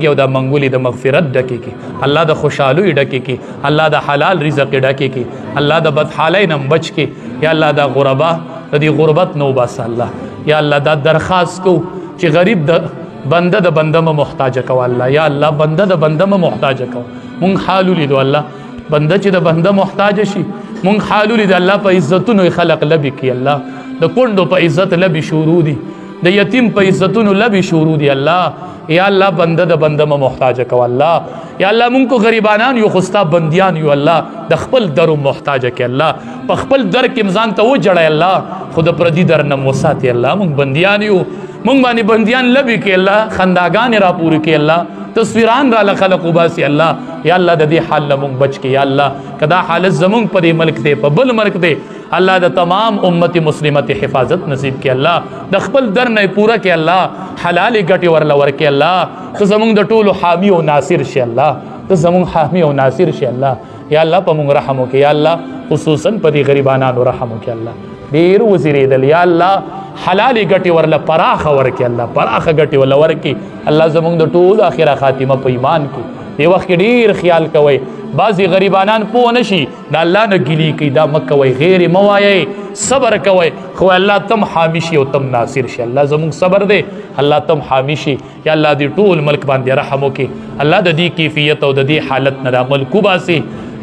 او د منګولې د مغفرت ډکې کی، الله د خوشحالۍ ډکې کی، الله د حلال رزق ډکې کی، الله د بدحالۍ نه بچ کی، یا الله د غربا د دې غربت نو بس الله، یا الله دا درخواست کو چې غریب د بنده د بنده م محتاج کو الله، یا الله بنده د بنده م محتاج کو، مونږ حال لیدو الله، بنده چې د بنده محتاج شي مونږ حال لیدو الله، په عزتونو خلق لبي کی الله، د کونډو په عزت لبي شروع دي، د یتیم په عزتونو لبي شروع دي الله، یا الله بنده د بنده م محتاج کو الله، یا الله مونږ کو غریبانان یو خستا بندیان یو الله، د خپل درو محتاج کی الله، په خپل در کې مزان ته و جړای الله، خود پردي در نه وساتي الله، مونږ بندیان یو، مونږ باندې بندیان لبي کې الله، خنداګان را پوری کې الله، تصویران را لخلق وباسي الله، یا الله د دې حال مونږ بچ کې، یا الله کدا حالت زمونږ په دې ملک ته په بل ملک ته الله د تمام امت مسلمت حفاظت نصیب کې الله، د خپل در نه پورا کې الله، حلال ګټي ورل ورکې الله، ته زمونږ د ټولو حامی او ناصر شي الله، ته زمونږ حامی او ناصر شي الله، یا الله په مونږ رحم وکړي، یا الله خصوصا په دې غریبانو رحم وکړي الله، ډیر وزیرې دل یا الله حلال ګټي ورل پراخه ورکې الله، پراخه ګټي ورل ورکې الله، زمونږ د ټولو اخره خاتمه په ایمان کې دی وخت ډیر خیال کوي، بعضی غریبانان پوه نشي دا الله نه ګیلی کوي، دا مکوي غیر موایي، صبر کوي، خو الله تم حامی شي او تم ناصر شي، الله زموږ صبر دی، الله تم حامی شي، یا الله دې ټول ملک باندې رحم وکړي، الله د دې کیفیت او د دې حالت نه د ملک وباسي،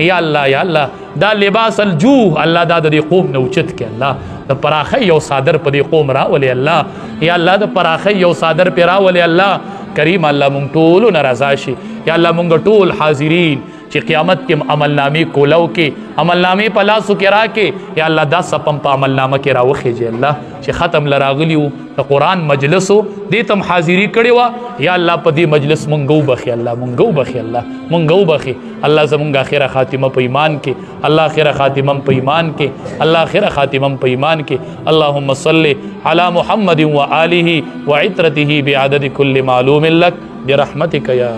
یا الله یا الله دا لباس الجوع الله دا د دې قوم نه اوچت کړي الله، د پراخۍ یو صادر په دې قوم راولي الله، یا الله د پراخۍ یو صادر پې راولي الله کریم، الله مونږ ټولو نه رضا شي، یا الله مونږ ټول حاضرین چې قیامت کې عملنامې کولو کې عملنامې په لاسو کې راکې، یا الله دا سپم په عملنامه کې راوخیږي الله، چې ختم لراغلی وو د قرآن مجلسو دې تم حاضری کړې وه، یا الله په دې مجلس مونږ وبخي الله، مونږ وبخي الله، مونږ وبخي الله، زمونږ اخره خاتمه په ایمان کې الله، اخره خاتمه په ایمان کې الله، اخره خاتمه په ایمان کې، اللهم صل علی محمد و آله و عطرته بعدد كل معلوم لك برحمتك یا